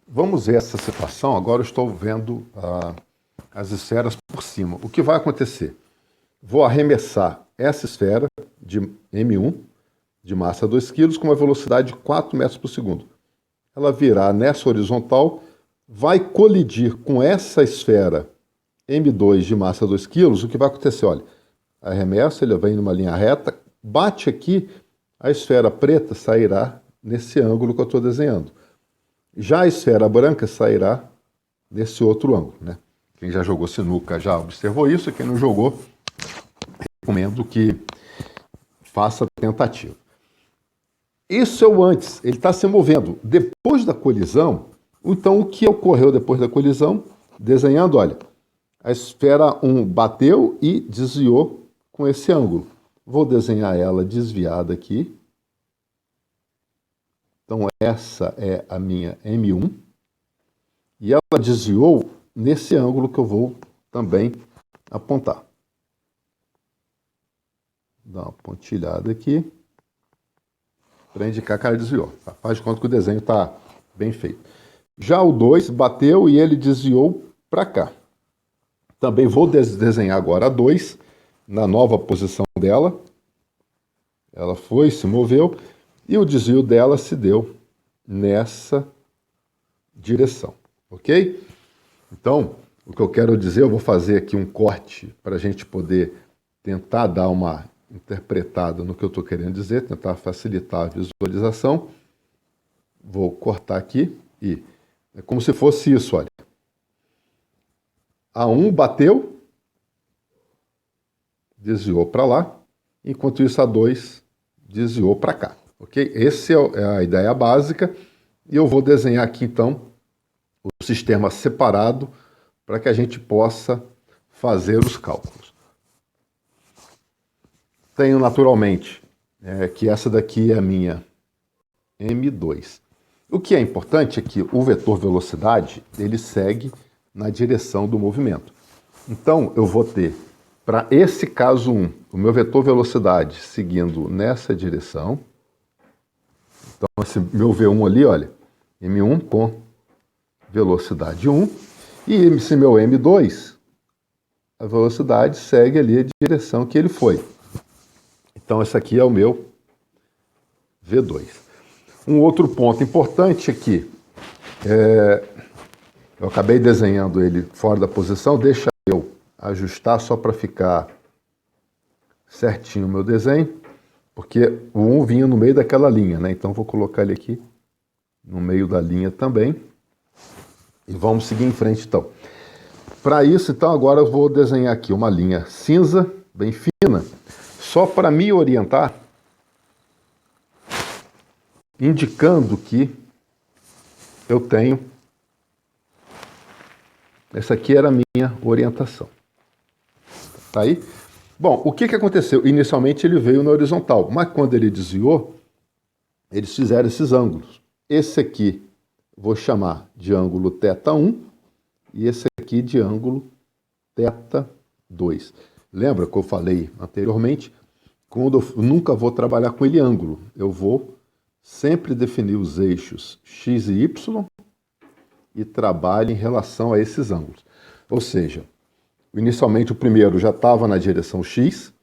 Vamos ver essa situação. Agora eu estou vendo as esferas por cima. O que vai acontecer? Vou arremessar essa esfera de M1, de massa 2 kg, com uma velocidade de 4 metros por segundo. Ela virá nessa horizontal, vai colidir com essa esfera M2 de massa 2 kg. O que vai acontecer? Olha, arremessa, ele vem numa linha reta, bate aqui, a esfera preta sairá nesse ângulo que eu estou desenhando. Já a esfera branca sairá nesse outro ângulo, né? Quem já jogou sinuca já observou isso, e quem não jogou, recomendo que faça a tentativa. Isso é o antes, ele está se movendo. Depois da colisão, então o que ocorreu depois da colisão? Desenhando, olha, a esfera 1 bateu e desviou com esse ângulo. Vou desenhar ela desviada aqui. Então essa é a minha M1. E ela desviou nesse ângulo que eu vou também apontar. Dá uma pontilhada aqui. Para indicar que ela desviou. Tá? Faz de conta que o desenho está bem feito. Já o 2 bateu e ele desviou para cá. Também vou desenhar agora a 2 na nova posição dela. Ela foi, se moveu e o desvio dela se deu nessa direção. Ok? Então, o que eu quero dizer, eu vou fazer aqui um corte para a gente poder tentar dar uma interpretada no que eu estou querendo dizer, tentar facilitar a visualização. Vou cortar aqui e é como se fosse isso, olha. A 1 bateu, desviou para lá, enquanto isso a 2 desviou para cá, ok? Essa é a ideia básica e eu vou desenhar aqui então o sistema separado para que a gente possa fazer os cálculos. Tenho naturalmente que essa daqui é a minha M2. O que é importante é que o vetor velocidade ele segue na direção do movimento. Então eu vou ter, para esse caso 1, o meu vetor velocidade seguindo nessa direção. Então esse meu V1 ali, olha, M1 com velocidade 1. E esse meu M2, a velocidade segue ali a direção que ele foi. Então, esse aqui é o meu V2. Um outro ponto importante é que eu acabei desenhando ele fora da posição, deixa eu ajustar só para ficar certinho o meu desenho, porque o 1 vinha no meio daquela linha, né? Então, vou colocar ele aqui no meio da linha também. E vamos seguir em frente, então. Para isso, então, agora eu vou desenhar aqui uma linha cinza, bem fina, só para me orientar, indicando que eu tenho... Essa aqui era a minha orientação. Tá aí? Bom, o que aconteceu? Inicialmente ele veio na horizontal, mas quando ele desviou, eles fizeram esses ângulos. Esse aqui vou chamar de ângulo θ1 e esse aqui de ângulo θ2. Lembra que eu falei anteriormente? Quando eu nunca vou trabalhar com ele ângulo, eu vou sempre definir os eixos x e y e trabalho em relação a esses ângulos. Ou seja, inicialmente o primeiro já estava na direção x,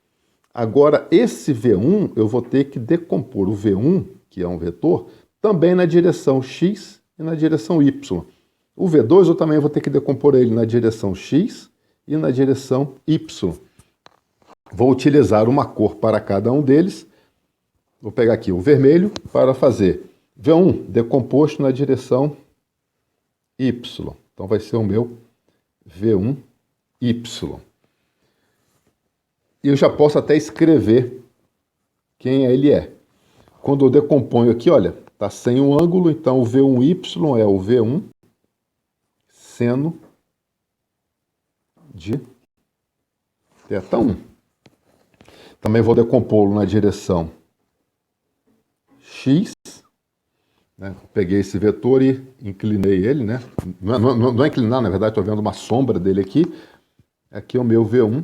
agora esse V1 eu vou ter que decompor o V1, que é um vetor, também na direção x e na direção y. O V2 eu também vou ter que decompor ele na direção x e na direção y. Vou utilizar uma cor para cada um deles. Vou pegar aqui o vermelho para fazer V1 decomposto na direção y. Então vai ser o meu V1y. E eu já posso até escrever quem ele é. Quando eu decomponho aqui, olha, está sem um ângulo, então o V1y é o V1 seno de θ1. Também vou decompô-lo na direção x, né? Peguei esse vetor e inclinei ele, né? Não é inclinar, na verdade, estou vendo uma sombra dele aqui. Aqui é o meu V1x.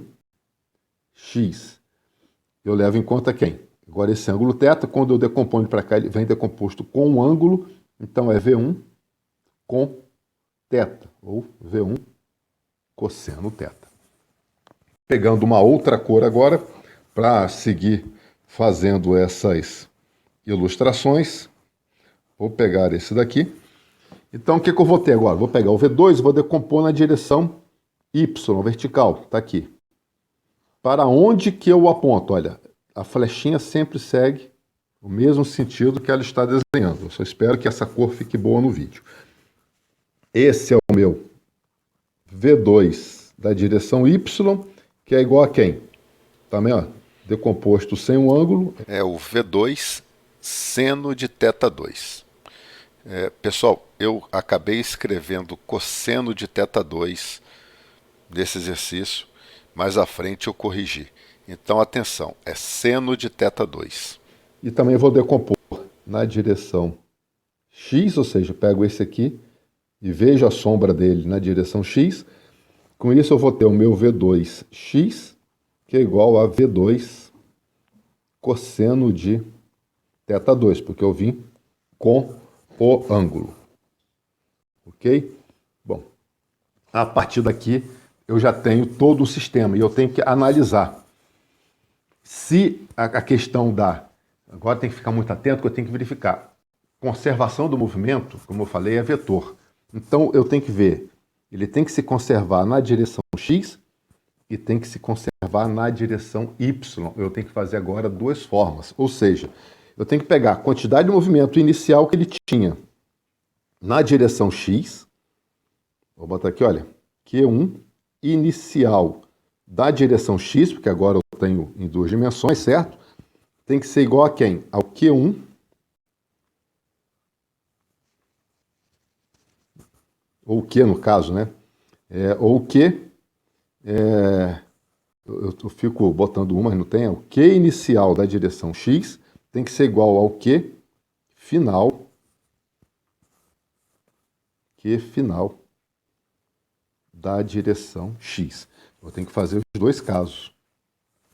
Eu levo em conta quem? Agora esse ângulo θ, quando eu decomponho para cá, ele vem decomposto com um ângulo, então é V1 com θ, ou V1 cosseno θ. Pegando uma outra cor agora, para seguir fazendo essas ilustrações, vou pegar esse daqui. Então, o que eu vou ter agora? Vou pegar o V2 e vou decompor na direção Y, vertical, está aqui. Para onde que eu aponto? Olha, a flechinha sempre segue o mesmo sentido que ela está desenhando. Eu só espero que essa cor fique boa no vídeo. Esse é o meu V2 da direção Y, que é igual a quem? Também, ó, decomposto sem um ângulo. É o V2 seno de θ2. Pessoal, eu acabei escrevendo cosseno de θ2 desse exercício, mais à frente eu corrigi. Então, atenção, é seno de θ2. E também vou decompor na direção X, ou seja, eu pego esse aqui e vejo a sombra dele na direção X. Com isso eu vou ter o meu V2x, que é igual a V2 cosseno de θ2, porque eu vim com o ângulo. Ok? Bom, a partir daqui eu já tenho todo o sistema e eu tenho que analisar. Se a questão da... Agora tem que ficar muito atento, que eu tenho que verificar. Conservação do movimento, como eu falei, é vetor. Então eu tenho que ver, ele tem que se conservar na direção X e tem que se conservar na direção Y. Eu tenho que fazer agora duas formas. Ou seja, eu tenho que pegar a quantidade de movimento inicial que ele tinha na direção X. Vou botar aqui, olha, Q1 inicial da direção X, porque agora eu tenho em duas dimensões, certo? Tem que ser igual a quem? Ao Q1 ou Q no caso, né? Ou Q, eu fico botando uma, mas não tem, o Q inicial da direção X tem que ser igual ao Q final da direção X. Eu tenho que fazer os dois casos.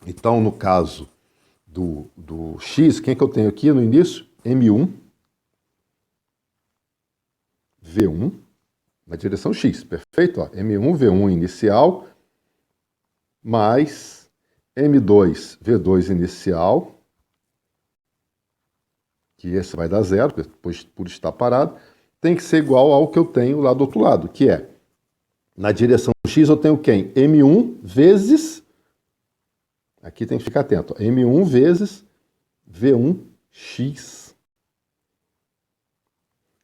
Então, no caso do X, quem que eu tenho aqui no início? M1, V1, na direção X, perfeito? Ó, M1, V1 inicial, mais M2, V2 inicial, que esse vai dar zero, por estar parado, tem que ser igual ao que eu tenho lá do outro lado, que é, na direção X eu tenho quem? M1 vezes, aqui tem que ficar atento, ó, M1 vezes V1x,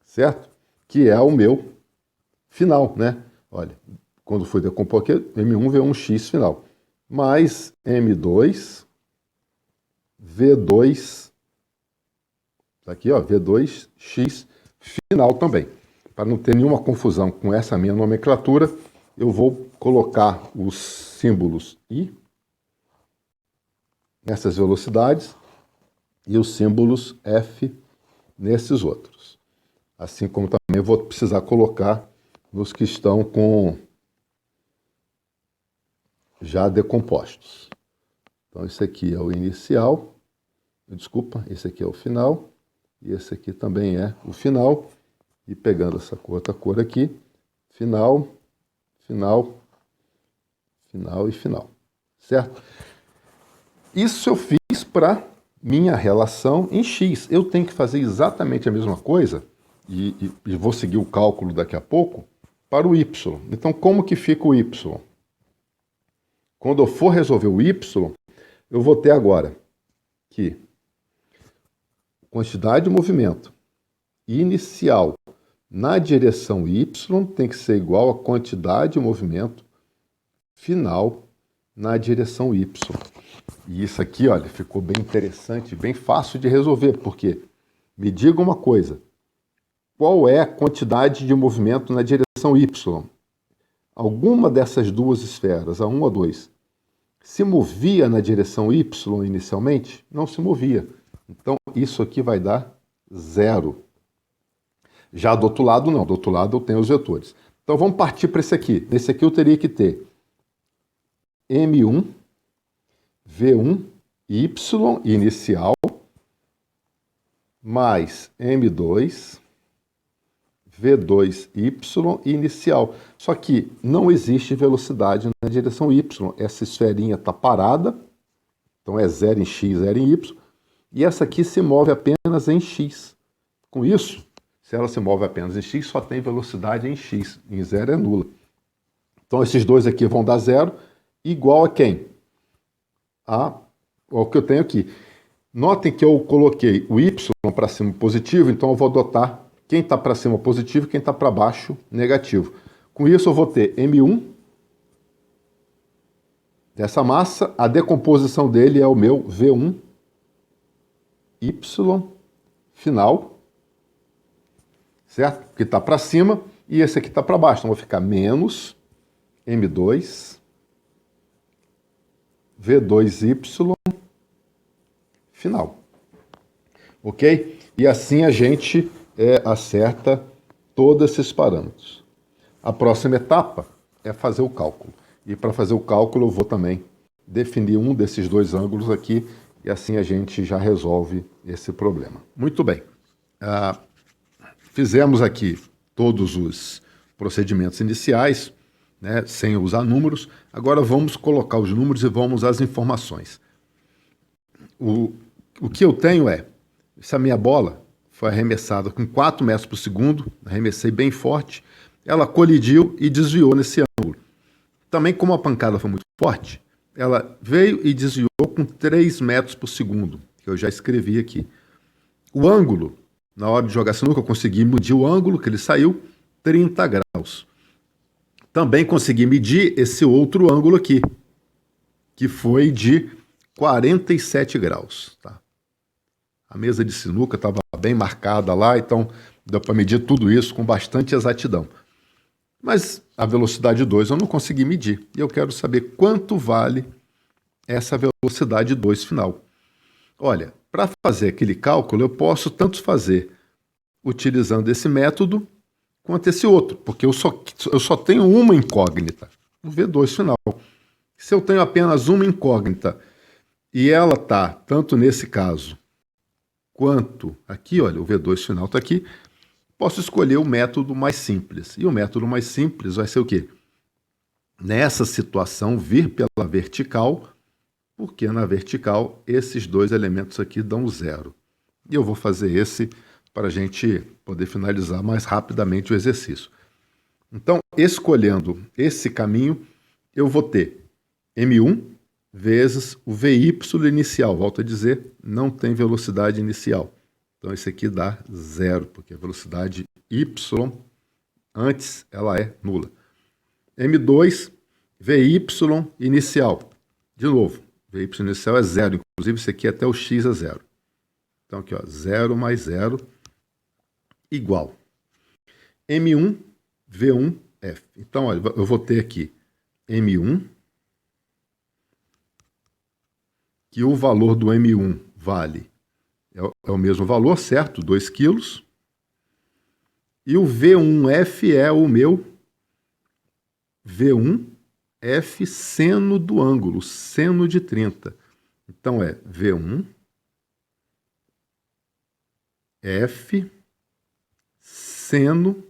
certo? Que é o meu final, né? Olha, quando for decompor aqui, M1, V1x final, mais M2, V2, aqui ó, V2x final também. Para não ter nenhuma confusão com essa minha nomenclatura, eu vou colocar os símbolos I nessas velocidades e os símbolos F nesses outros. Assim como também eu vou precisar colocar nos que estão com já decompostos. Então esse aqui é o inicial, desculpa, esse aqui é o final, e esse aqui também é o final. E pegando essa outra cor aqui, final, final, final e final, certo? Isso eu fiz para minha relação em X. Eu tenho que fazer exatamente a mesma coisa, e vou seguir o cálculo daqui a pouco, para o Y. Então, como que fica o Y? Quando eu for resolver o Y, eu vou ter agora que quantidade de movimento inicial na direção Y tem que ser igual à quantidade de movimento final na direção Y. E isso aqui, olha, ficou bem interessante, bem fácil de resolver, porque me diga uma coisa, qual é a quantidade de movimento na direção Y? Alguma dessas duas esferas, a 1 ou a 2, se movia na direção Y inicialmente? Não se movia. Então, isso aqui vai dar zero. Já do outro lado, não. Do outro lado, eu tenho os vetores. Então, vamos partir para esse aqui. Nesse aqui, eu teria que ter M1, V1, Y inicial, mais M2, V2y inicial. Só que não existe velocidade na direção y. Essa esferinha está parada, então é 0 em x, 0 em y. E essa aqui se move apenas em x. Com isso, se ela se move apenas em x, só tem velocidade em x. Em 0 é nula. Então esses dois aqui vão dar 0, igual a quem? Ao que eu tenho aqui. Notem que eu coloquei o y para cima positivo, então eu vou adotar quem está para cima positivo e quem está para baixo negativo. Com isso eu vou ter M1 dessa massa, a decomposição dele é o meu V1 y final, certo? Que está para cima e esse aqui está para baixo, então vai ficar menos M2 V2y final. Ok? E assim a gente acerta todos esses parâmetros. A próxima etapa é fazer o cálculo. E para fazer o cálculo eu vou também definir um desses dois ângulos aqui e assim a gente já resolve esse problema. Muito bem. Fizemos aqui todos os procedimentos iniciais, né, sem usar números. Agora vamos colocar os números e vamos às informações. O que eu tenho essa minha bola foi arremessada com 4 metros por segundo, arremessei bem forte, ela colidiu e desviou nesse ângulo. Também como a pancada foi muito forte, ela veio e desviou com 3 metros por segundo, que eu já escrevi aqui. O ângulo, na hora de jogar sinuca, eu consegui medir o ângulo que ele saiu, 30 graus. Também consegui medir esse outro ângulo aqui, que foi de 47 graus. Tá? A mesa de sinuca estava bem marcada lá, então deu para medir tudo isso com bastante exatidão. Mas a velocidade 2 eu não consegui medir. E eu quero saber quanto vale essa velocidade 2 final. Olha, para fazer aquele cálculo, eu posso tanto fazer utilizando esse método quanto esse outro, porque eu só tenho uma incógnita, o V2 final. Se eu tenho apenas uma incógnita e ela está tanto nesse caso quanto aqui, olha, o V2 final está aqui, posso escolher o método mais simples. E o método mais simples vai ser o quê? Nessa situação, vir pela vertical, porque na vertical esses dois elementos aqui dão 0. E eu vou fazer esse para a gente poder finalizar mais rapidamente o exercício. Então, escolhendo esse caminho, eu vou ter M1 vezes o VY inicial. Volto a dizer, não tem velocidade inicial. Então, esse aqui dá 0, porque a velocidade Y antes ela é nula. M2 VY inicial. De novo, VY inicial é 0. Inclusive, isso aqui até o x é 0. Então, aqui, 0 mais 0 igual M1 V1 F. Então, olha, eu vou ter aqui M1, que o valor do M1 vale, é o mesmo valor, certo? 2 quilos. E o V1F é o meu V1F seno do ângulo, seno de 30. Então, é V1 F seno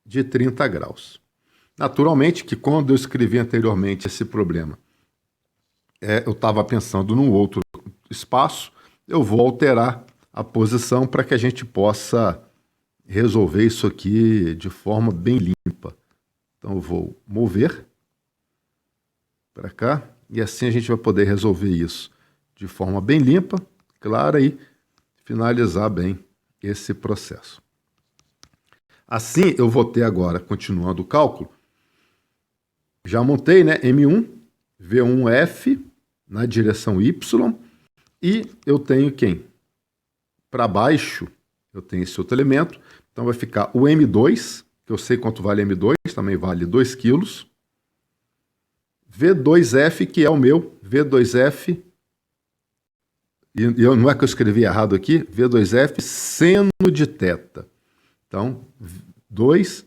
de 30 graus. Naturalmente que quando eu escrevi anteriormente esse problema, eu estava pensando num outro espaço, eu vou alterar a posição para que a gente possa resolver isso aqui de forma bem limpa. Então eu vou mover para cá e assim a gente vai poder resolver isso de forma bem limpa, clara e finalizar bem esse processo. Assim, eu vou ter agora, continuando o cálculo, já montei, né, M1, V1F na direção Y, e eu tenho quem? Para baixo, eu tenho esse outro elemento, então vai ficar o M2, que eu sei quanto vale M2, também vale 2 quilos, V2F, que é o meu V2F, e não é que eu escrevi errado aqui, V2F seno de θ. Então, 2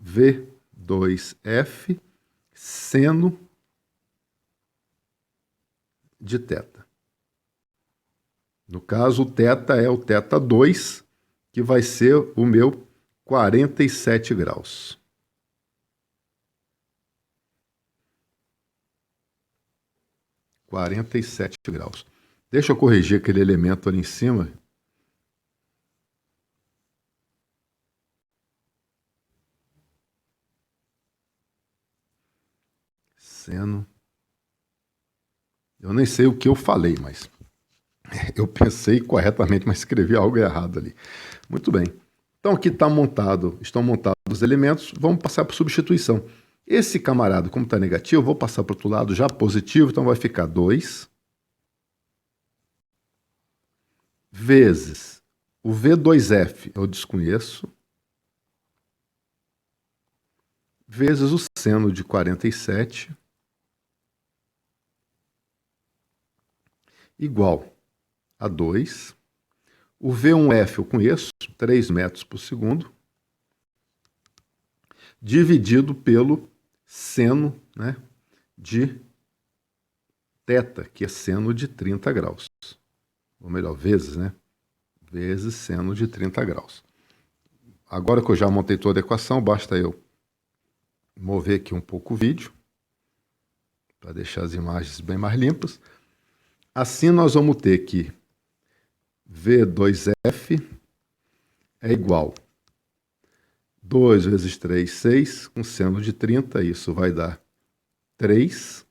V2F seno de θ. No caso, o θ é o θ2, que vai ser o meu 47 graus. (47 graus). Deixa eu corrigir aquele elemento ali em cima. Seno. Eu nem sei o que eu falei, mas eu pensei corretamente, mas escrevi algo errado ali. Muito bem. Então aqui estão montados os elementos, vamos passar por substituição. Esse camarada, como está negativo, eu vou passar para o outro lado já positivo, então vai ficar 2 vezes o V2F, eu desconheço, vezes o seno de 47, igual a 2. O V1F eu conheço, 3 metros por segundo, dividido pelo seno, né, de θ, que é seno de 30 graus. Ou melhor, vezes, né? Vezes seno de 30 graus. Agora que eu já montei toda a equação, basta eu mover aqui um pouco o vídeo, para deixar as imagens bem mais limpas. Assim nós vamos ter que V2F é igual a 2 vezes 3, 6, com seno de 30, isso vai dar 3,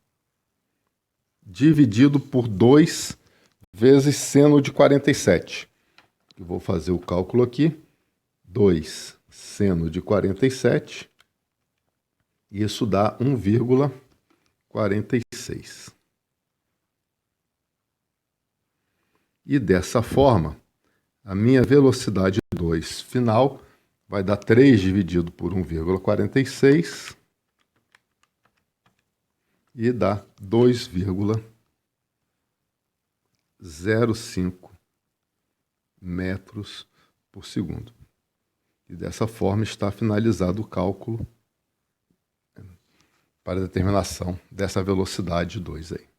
dividido por 2 vezes seno de 47. Eu vou fazer o cálculo aqui. 2 seno de 47, isso dá 1,46. E dessa forma, a minha velocidade 2 final vai dar 3 dividido por 1,46 e dá 2,05 metros por segundo. E dessa forma está finalizado o cálculo para a determinação dessa velocidade 2 aí.